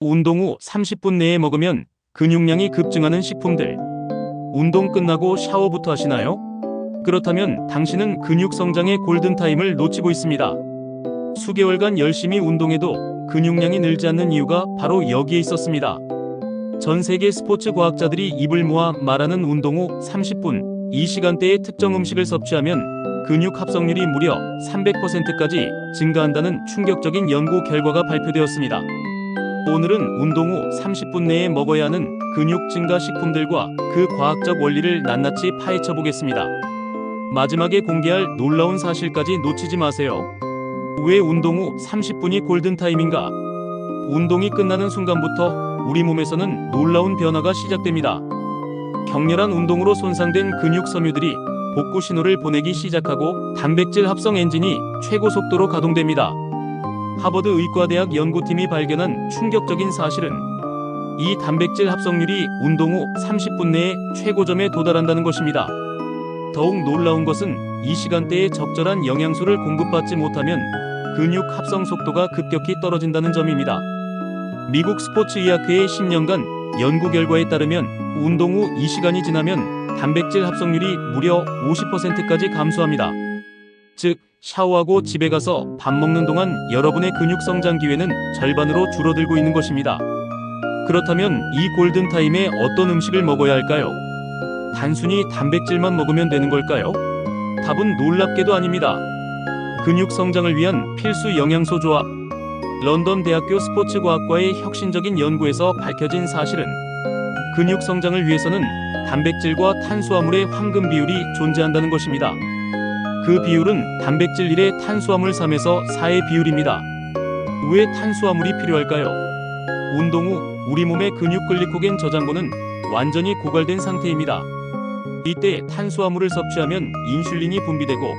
운동 후 30분 내에 먹으면 근육량이 급증하는 식품들. 운동 끝나고 샤워부터 하시나요? 그렇다면 당신은 근육 성장의 골든타임을 놓치고 있습니다. 수개월간 열심히 운동해도 근육량이 늘지 않는 이유가 바로 여기에 있었습니다. 전 세계 스포츠 과학자들이 입을 모아 말하는 운동 후 30분, 이 시간대에 특정 음식을 섭취하면 근육 합성률이 무려 300%까지 증가한다는 충격적인 연구 결과가 발표되었습니다. 오늘은 운동 후 30분 내에 먹어야 하는 근육 증가 식품들과 그 과학적 원리를 낱낱이 파헤쳐 보겠습니다. 마지막에 공개할 놀라운 사실까지 놓치지 마세요. 왜 운동 후 30분이 골든타임인가? 운동이 끝나는 순간부터 우리 몸에서는 놀라운 변화가 시작됩니다. 격렬한 운동으로 손상된 근육 섬유들이 복구 신호를 보내기 시작하고 단백질 합성 엔진이 최고 속도로 가동됩니다. 하버드 의과대학 연구팀이 발견한 충격적인 사실은 이 단백질 합성률이 운동 후 30분 내에 최고점에 도달한다는 것입니다. 더욱 놀라운 것은 이 시간대에 적절한 영양소를 공급받지 못하면 근육 합성 속도가 급격히 떨어진다는 점입니다. 미국 스포츠의학회의 10년간 연구 결과에 따르면 운동 후 이 시간이 지나면 단백질 합성률이 무려 50%까지 감소합니다. 즉, 샤워하고 집에 가서 밥 먹는 동안 여러분의 근육 성장 기회는 절반으로 줄어들고 있는 것입니다. 그렇다면 이 골든타임에 어떤 음식을 먹어야 할까요? 단순히 단백질만 먹으면 되는 걸까요? 답은 놀랍게도 아닙니다. 근육 성장을 위한 필수 영양소 조합. 런던 대학교 스포츠과학과의 혁신적인 연구에서 밝혀진 사실은 근육 성장을 위해서는 단백질과 탄수화물의 황금 비율이 존재한다는 것입니다. 그 비율은 단백질 1에 탄수화물 3에서 4의 비율입니다. 왜 탄수화물이 필요할까요? 운동 후 우리 몸의 근육 글리코겐 저장고는 완전히 고갈된 상태입니다. 이때 탄수화물을 섭취하면 인슐린이 분비되고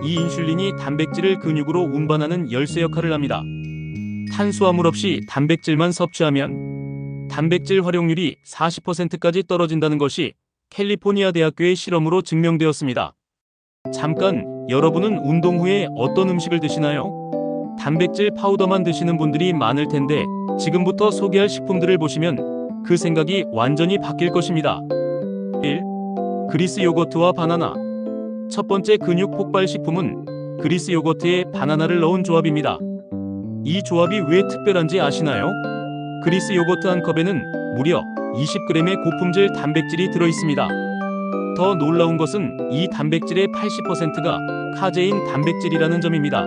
이 인슐린이 단백질을 근육으로 운반하는 열쇠 역할을 합니다. 탄수화물 없이 단백질만 섭취하면 단백질 활용률이 40%까지 떨어진다는 것이 캘리포니아 대학교의 실험으로 증명되었습니다. 잠깐, 여러분은 운동 후에 어떤 음식을 드시나요? 단백질 파우더만 드시는 분들이 많을 텐데 지금부터 소개할 식품들을 보시면 그 생각이 완전히 바뀔 것입니다. 1. 그리스 요거트와 바나나. 첫 번째 근육 폭발 식품은 그리스 요거트에 바나나를 넣은 조합입니다. 이 조합이 왜 특별한지 아시나요? 그리스 요거트 한 컵에는 무려 20g의 고품질 단백질이 들어있습니다. 더 놀라운 것은 이 단백질의 80%가 카제인 단백질이라는 점입니다.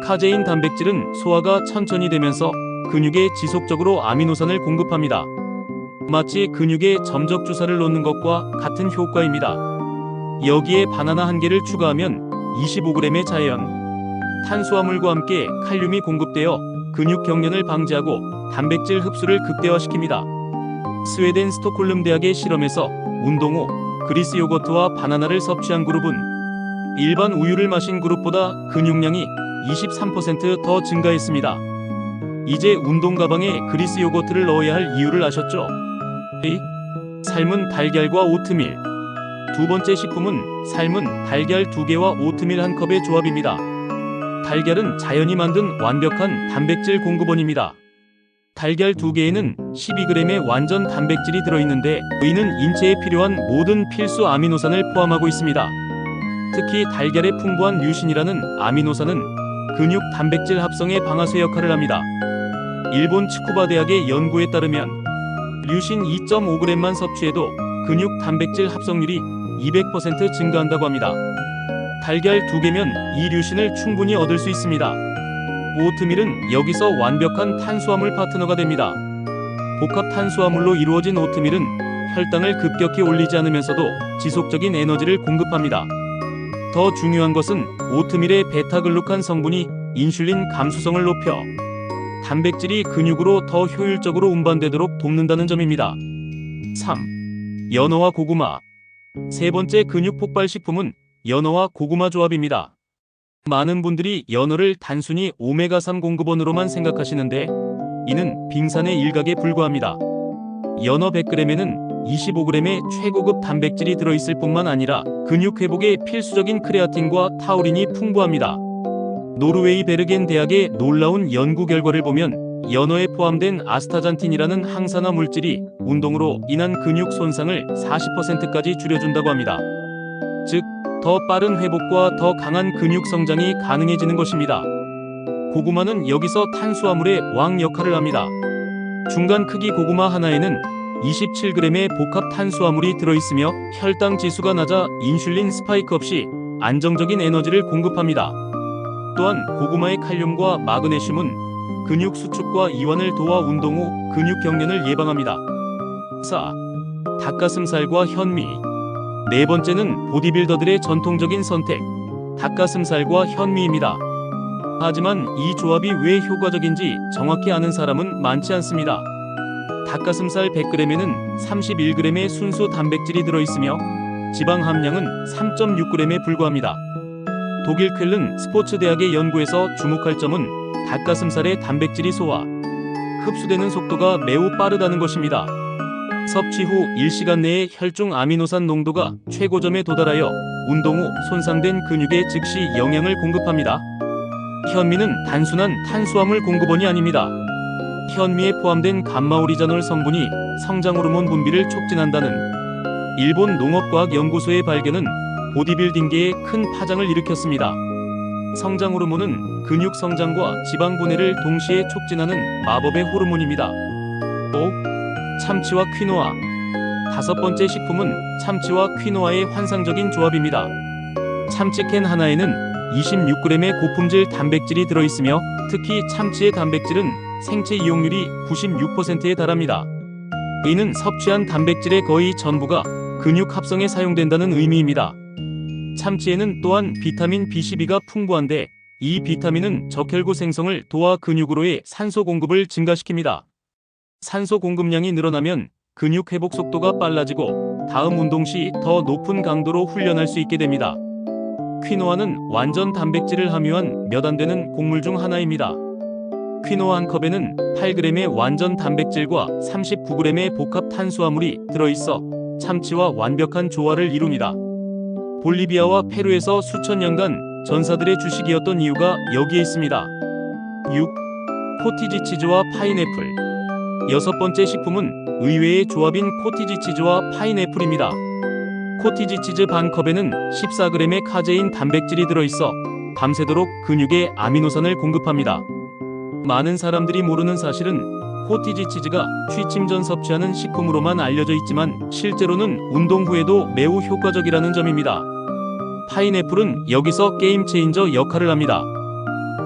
카제인 단백질은 소화가 천천히 되면서 근육에 지속적으로 아미노산을 공급합니다. 마치 근육에 점적 주사를 놓는 것과 같은 효과입니다. 여기에 바나나 한 개를 추가하면 25g의 자연 탄수화물과 함께 칼륨이 공급되어 근육 경련을 방지하고 단백질 흡수를 극대화시킵니다. 스웨덴 스톡홀름 대학의 실험에서 운동 후 그리스 요거트와 바나나를 섭취한 그룹은 일반 우유를 마신 그룹보다 근육량이 23% 더 증가했습니다. 이제 운동 가방에 그리스 요거트를 넣어야 할 이유를 아셨죠? 삶은 달걀과 오트밀. 두 번째 식품은 삶은 달걀 2개와 오트밀 1컵의 조합입니다. 달걀은 자연이 만든 완벽한 단백질 공급원입니다. 달걀 2개에는 12g의 완전 단백질이 들어있는데 이는 인체에 필요한 모든 필수 아미노산을 포함하고 있습니다. 특히 달걀에 풍부한 류신이라는 아미노산은 근육 단백질 합성의 방아쇠 역할을 합니다. 일본 츠쿠바 대학의 연구에 따르면 류신 2.5g만 섭취해도 근육 단백질 합성률이 200% 증가한다고 합니다. 달걀 2개면 이 류신을 충분히 얻을 수 있습니다. 오트밀은 여기서 완벽한 탄수화물 파트너가 됩니다. 복합 탄수화물로 이루어진 오트밀은 혈당을 급격히 올리지 않으면서도 지속적인 에너지를 공급합니다. 더 중요한 것은 오트밀의 베타글루칸 성분이 인슐린 감수성을 높여 단백질이 근육으로 더 효율적으로 운반되도록 돕는다는 점입니다. 3. 연어와 고구마. 세 번째 근육 폭발 식품은 연어와 고구마 조합입니다. 많은 분들이 연어를 단순히 오메가3 공급원으로만 생각하시는데 이는 빙산의 일각에 불과합니다. 연어 100g에는 25g의 최고급 단백질이 들어있을 뿐만 아니라 근육 회복에 필수적인 크레아틴과 타우린이 풍부합니다. 노르웨이 베르겐 대학의 놀라운 연구 결과를 보면 연어에 포함된 아스타잔틴이라는 항산화 물질이 운동으로 인한 근육 손상을 40%까지 줄여준다고 합니다. 즉, 더 빠른 회복과 더 강한 근육 성장이 가능해지는 것입니다. 고구마는 여기서 탄수화물의 왕 역할을 합니다. 중간 크기 고구마 하나에는 27g의 복합 탄수화물이 들어있으며 혈당 지수가 낮아 인슐린 스파이크 없이 안정적인 에너지를 공급합니다. 또한 고구마의 칼륨과 마그네슘은 근육 수축과 이완을 도와 운동 후 근육 경련을 예방합니다. 4. 닭가슴살과 현미. 네 번째는 보디빌더들의 전통적인 선택, 닭가슴살과 현미입니다. 하지만 이 조합이 왜 효과적인지 정확히 아는 사람은 많지 않습니다. 닭가슴살 100g에는 31g의 순수 단백질이 들어있으며 지방 함량은 3.6g에 불과합니다. 독일 쾰른 스포츠대학의 연구에서 주목할 점은 닭가슴살의 단백질이 소화, 흡수되는 속도가 매우 빠르다는 것입니다. 섭취 후 1시간 내에 혈중 아미노산 농도가 최고점에 도달하여 운동 후 손상된 근육에 즉시 영양을 공급합니다. 현미는 단순한 탄수화물 공급원이 아닙니다. 현미에 포함된 감마오리자놀 성분이 성장 호르몬 분비를 촉진한다는 일본 농업과학연구소의 발견은 보디빌딩계에 큰 파장을 일으켰습니다. 성장 호르몬은 근육 성장과 지방 분해를 동시에 촉진하는 마법의 호르몬입니다. 5. 참치와 퀴노아. 다섯 번째 식품은 참치와 퀴노아의 환상적인 조합입니다. 참치캔 하나에는 26g의 고품질 단백질이 들어있으며 특히 참치의 단백질은 생체 이용률이 96%에 달합니다. 이는 섭취한 단백질의 거의 전부가 근육 합성에 사용된다는 의미입니다. 참치에는 또한 비타민 B12가 풍부한데 이 비타민은 적혈구 생성을 도와 근육으로의 산소 공급을 증가시킵니다. 산소 공급량이 늘어나면 근육 회복 속도가 빨라지고 다음 운동 시 더 높은 강도로 훈련할 수 있게 됩니다. 퀴노아는 완전 단백질을 함유한 몇 안 되는 곡물 중 하나입니다. 퀴노아 한 컵에는 8g의 완전 단백질과 39g의 복합 탄수화물이 들어있어 참치와 완벽한 조화를 이룹니다. 볼리비아와 페루에서 수천 년간 전사들의 주식이었던 이유가 여기에 있습니다. 6. 코티지 치즈와 파인애플. 여섯 번째 식품은 의외의 조합인 코티지 치즈와 파인애플입니다. 코티지 치즈 반 컵에는 14g의 카제인 단백질이 들어있어 밤새도록 근육에 아미노산을 공급합니다. 많은 사람들이 모르는 사실은 코티지 치즈가 취침 전 섭취하는 식품으로만 알려져 있지만 실제로는 운동 후에도 매우 효과적이라는 점입니다. 파인애플은 여기서 게임 체인저 역할을 합니다.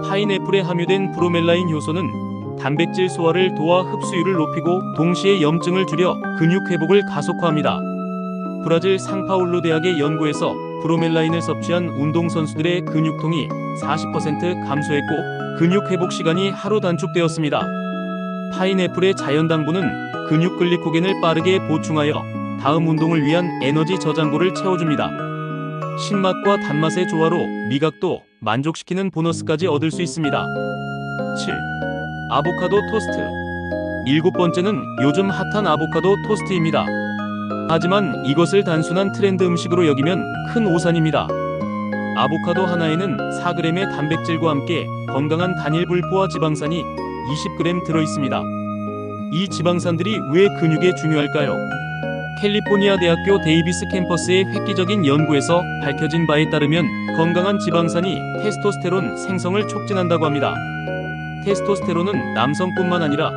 파인애플에 함유된 브로멜라인 효소는 단백질 소화를 도와 흡수율을 높이고 동시에 염증을 줄여 근육 회복을 가속화합니다. 브라질 상파울루 대학의 연구에서 브로멜라인을 섭취한 운동선수들의 근육통이 40% 감소했고 근육 회복 시간이 하루 단축되었습니다. 파인애플의 자연 당분은 근육 글리코겐을 빠르게 보충하여 다음 운동을 위한 에너지 저장고를 채워줍니다. 신맛과 단맛의 조화로 미각도 만족시키는 보너스까지 얻을 수 있습니다. 7. 아보카도 토스트. 일곱 번째는 요즘 핫한 아보카도 토스트입니다. 하지만 이것을 단순한 트렌드 음식으로 여기면 큰 오산입니다. 아보카도 하나에는 4g의 단백질과 함께 건강한 단일 불포화 지방산이 20g 들어있습니다. 이 지방산들이 왜 근육에 중요할까요? 캘리포니아 대학교 데이비스 캠퍼스의 획기적인 연구에서 밝혀진 바에 따르면 건강한 지방산이 테스토스테론 생성을 촉진한다고 합니다. 테스토스테론은 남성뿐만 아니라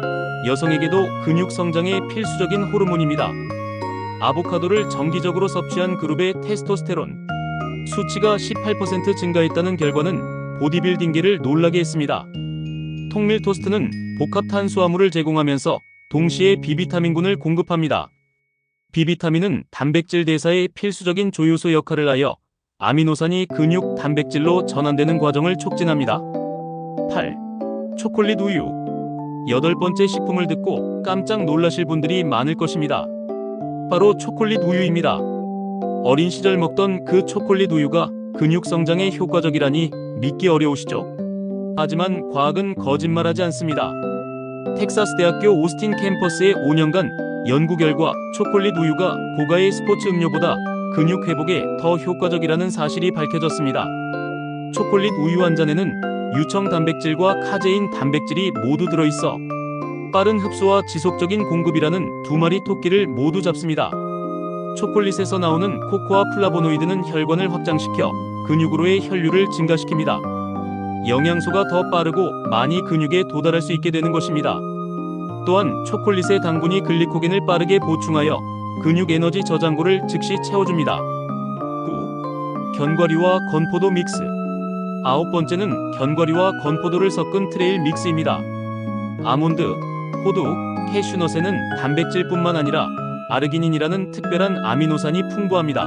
여성에게도 근육 성장에 필수적인 호르몬입니다. 아보카도를 정기적으로 섭취한 그룹의 테스토스테론 수치가 18% 증가했다는 결과는 보디빌딩계를 놀라게 했습니다. 통밀 토스트는 복합 탄수화물을 제공하면서 동시에 비비타민군을 공급합니다. 비비타민은 단백질 대사의 필수적인 조효소 역할을 하여 아미노산이 근육 단백질로 전환되는 과정을 촉진합니다. 8. 초콜릿 우유. 여덟 번째 식품을 듣고 깜짝 놀라실 분들이 많을 것입니다. 바로 초콜릿 우유입니다. 어린 시절 먹던 그 초콜릿 우유가 근육 성장에 효과적이라니 믿기 어려우시죠? 하지만 과학은 거짓말하지 않습니다. 텍사스 대학교 오스틴 캠퍼스의 5년간 연구 결과 초콜릿 우유가 고가의 스포츠 음료보다 근육 회복에 더 효과적이라는 사실이 밝혀졌습니다. 초콜릿 우유 한 잔에는 유청 단백질과 카제인 단백질이 모두 들어있어 빠른 흡수와 지속적인 공급이라는 두 마리 토끼를 모두 잡습니다. 초콜릿에서 나오는 코코아 플라보노이드는 혈관을 확장시켜 근육으로의 혈류를 증가시킵니다. 영양소가 더 빠르고 많이 근육에 도달할 수 있게 되는 것입니다. 또한 초콜릿의 당분이 글리코겐을 빠르게 보충하여 근육 에너지 저장고를 즉시 채워줍니다. 9. 견과류와 건포도 믹스. 9번째는 견과류와 건포도를 섞은 트레일 믹스입니다. 아몬드, 호두, 캐슈넛에는 단백질뿐만 아니라 아르기닌이라는 특별한 아미노산이 풍부합니다.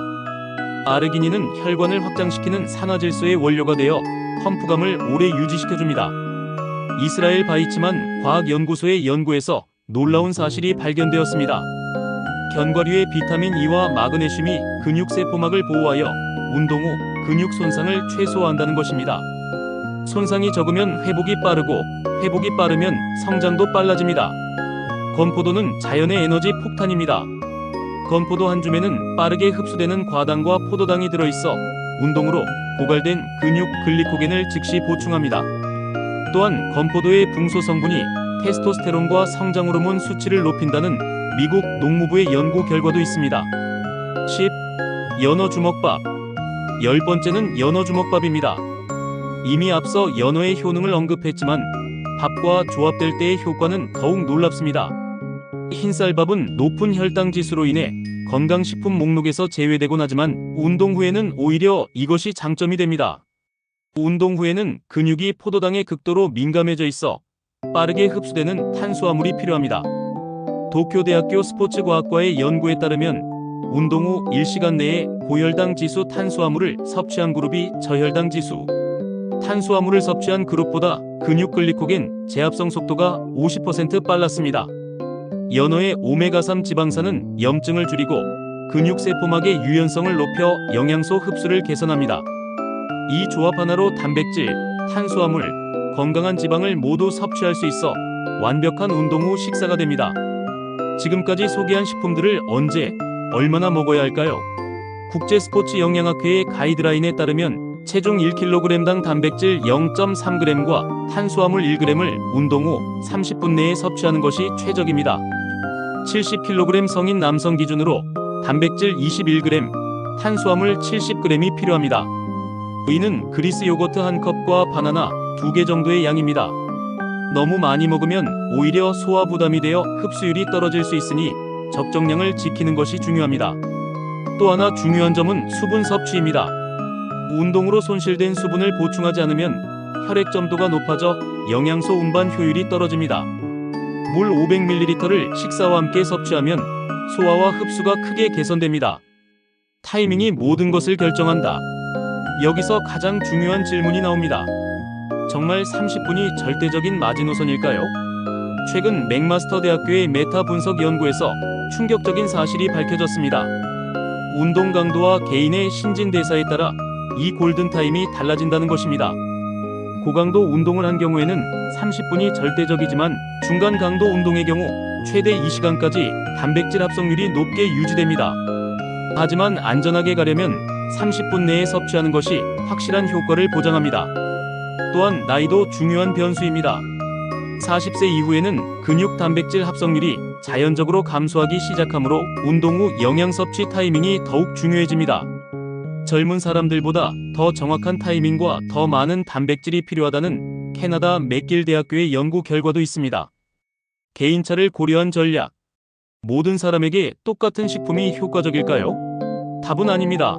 아르기닌은 혈관을 확장시키는 산화질소의 원료가 되어 펌프감을 오래 유지시켜줍니다. 이스라엘 바이츠만 과학연구소의 연구에서 놀라운 사실이 발견되었습니다. 견과류의 비타민 E와 마그네슘이 근육 세포막을 보호하여 운동 후 근육 손상을 최소화한다는 것입니다. 손상이 적으면 회복이 빠르고 회복이 빠르면 성장도 빨라집니다. 건포도는 자연의 에너지 폭탄입니다. 건포도 한 줌에는 빠르게 흡수되는 과당과 포도당이 들어있어 운동으로 고갈된 근육 글리코겐을 즉시 보충합니다. 또한 건포도의 붕소 성분이 테스토스테론과 성장 호르몬 수치를 높인다는 미국 농무부의 연구 결과도 있습니다. 10. 연어 주먹밥. 10번째는 연어 주먹밥입니다. 이미 앞서 연어의 효능을 언급했지만 밥과 조합될 때의 효과는 더욱 놀랍습니다. 흰쌀밥은 높은 혈당 지수로 인해 건강식품 목록에서 제외되곤 하지만 운동 후에는 오히려 이것이 장점이 됩니다. 운동 후에는 근육이 포도당에 극도로 민감해져 있어 빠르게 흡수되는 탄수화물이 필요합니다. 도쿄대학교 스포츠과학과의 연구에 따르면 운동 후 1시간 내에 고혈당 지수 탄수화물을 섭취한 그룹이 저혈당 지수 탄수화물을 섭취한 그룹보다 근육 글리코겐 제합성 속도가 50% 빨랐습니다. 연어의 오메가3 지방산은 염증을 줄이고 근육 세포막의 유연성을 높여 영양소 흡수를 개선합니다. 이 조합 하나로 단백질, 탄수화물, 건강한 지방을 모두 섭취할 수 있어 완벽한 운동 후 식사가 됩니다. 지금까지 소개한 식품들을 언제, 얼마나 먹어야 할까요? 국제스포츠영양학회의 가이드라인에 따르면 체중 1kg당 단백질 0.3g과 탄수화물 1g을 운동 후 30분 내에 섭취하는 것이 최적입니다. 70kg 성인 남성 기준으로 단백질 21g, 탄수화물 70g이 필요합니다. 이는 그리스 요거트 1컵과 바나나 2개 정도의 양입니다. 너무 많이 먹으면 오히려 소화 부담이 되어 흡수율이 떨어질 수 있으니 적정량을 지키는 것이 중요합니다. 또 하나 중요한 점은 수분 섭취입니다. 운동으로 손실된 수분을 보충하지 않으면 혈액 점도가 높아져 영양소 운반 효율이 떨어집니다. 물 500ml를 식사와 함께 섭취하면 소화와 흡수가 크게 개선됩니다. 타이밍이 모든 것을 결정한다. 여기서 가장 중요한 질문이 나옵니다. 정말 30분이 절대적인 마지노선일까요? 최근 맥마스터 대학교의 메타 분석 연구에서 충격적인 사실이 밝혀졌습니다. 운동 강도와 개인의 신진대사에 따라 이 골든타임이 달라진다는 것입니다. 고강도 운동을 한 경우에는 30분이 절대적이지만 중간 강도 운동의 경우 최대 2시간까지 단백질 합성률이 높게 유지됩니다. 하지만 안전하게 가려면 30분 내에 섭취하는 것이 확실한 효과를 보장합니다. 또한 나이도 중요한 변수입니다. 40세 이후에는 근육 단백질 합성률이 자연적으로 감소하기 시작하므로 운동 후 영양 섭취 타이밍이 더욱 중요해집니다. 젊은 사람들보다 더 정확한 타이밍과 더 많은 단백질이 필요하다는 캐나다 맥길 대학교의 연구 결과도 있습니다. 개인차를 고려한 전략. 모든 사람에게 똑같은 식품이 효과적일까요? 답은 아닙니다.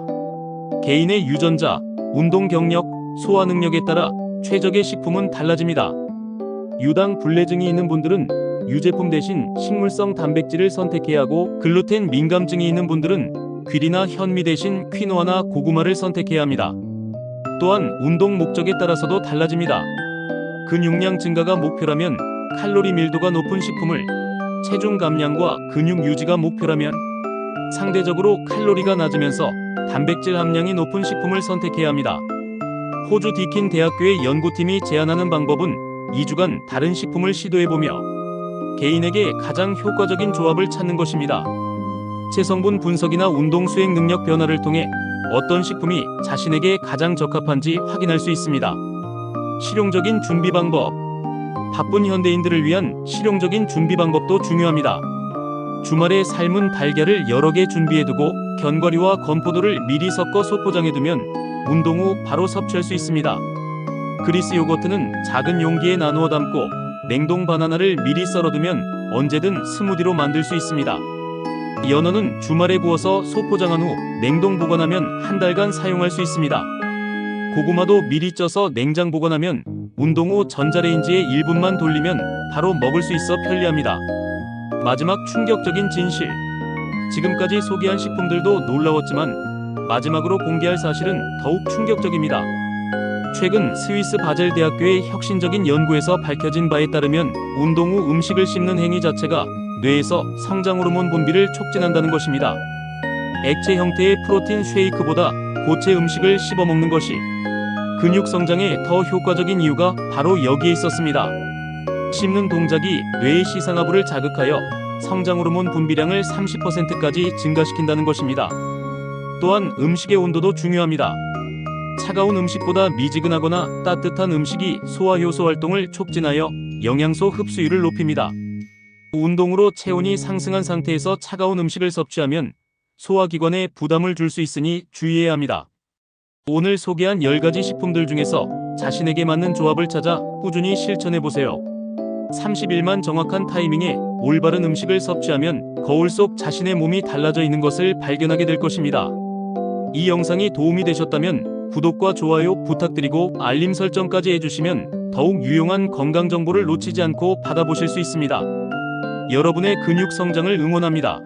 개인의 유전자, 운동 경력, 소화 능력에 따라 최적의 식품은 달라집니다. 유당 불내증이 있는 분들은 유제품 대신 식물성 단백질을 선택해야 하고 글루텐 민감증이 있는 분들은 귀리나 현미 대신 퀴노아나 고구마를 선택해야 합니다. 또한 운동 목적에 따라서도 달라집니다. 근육량 증가가 목표라면 칼로리 밀도가 높은 식품을, 체중 감량과 근육 유지가 목표라면 상대적으로 칼로리가 낮으면서 단백질 함량이 높은 식품을 선택해야 합니다. 호주 디킨 대학교의 연구팀이 제안하는 방법은 2주간 다른 식품을 시도해보며 개인에게 가장 효과적인 조합을 찾는 것입니다. 체성분 분석이나 운동 수행 능력 변화를 통해 어떤 식품이 자신에게 가장 적합한지 확인할 수 있습니다. 실용적인 준비 방법. 바쁜 현대인들을 위한 실용적인 준비 방법도 중요합니다. 주말에 삶은 달걀을 여러 개 준비해두고 견과류와 건포도를 미리 섞어 소포장해두면 운동 후 바로 섭취할 수 있습니다. 그리스 요거트는 작은 용기에 나누어 담고 냉동 바나나를 미리 썰어두면 언제든 스무디로 만들 수 있습니다. 연어는 주말에 구워서 소포장한 후 냉동 보관하면 한 달간 사용할 수 있습니다. 고구마도 미리 쪄서 냉장 보관하면 운동 후 전자레인지에 1분만 돌리면 바로 먹을 수 있어 편리합니다. 마지막 충격적인 진실. 지금까지 소개한 식품들도 놀라웠지만 마지막으로 공개할 사실은 더욱 충격적입니다. 최근 스위스 바젤 대학교의 혁신적인 연구에서 밝혀진 바에 따르면 운동 후 음식을 씹는 행위 자체가 뇌에서 성장 호르몬 분비를 촉진한다는 것입니다. 액체 형태의 프로틴 쉐이크보다 고체 음식을 씹어 먹는 것이 근육 성장에 더 효과적인 이유가 바로 여기에 있었습니다. 씹는 동작이 뇌의 시상하부를 자극하여 성장 호르몬 분비량을 30%까지 증가시킨다는 것입니다. 또한 음식의 온도도 중요합니다. 차가운 음식보다 미지근하거나 따뜻한 음식이 소화 효소 활동을 촉진하여 영양소 흡수율을 높입니다. 운동으로 체온이 상승한 상태에서 차가운 음식을 섭취하면 소화기관에 부담을 줄 수 있으니 주의해야 합니다. 오늘 소개한 10가지 식품들 중에서 자신에게 맞는 조합을 찾아 꾸준히 실천해보세요. 30일만 정확한 타이밍에 올바른 음식을 섭취하면 거울 속 자신의 몸이 달라져 있는 것을 발견하게 될 것입니다. 이 영상이 도움이 되셨다면 구독과 좋아요 부탁드리고 알림 설정까지 해주시면 더욱 유용한 건강 정보를 놓치지 않고 받아보실 수 있습니다. 여러분의 근육 성장을 응원합니다.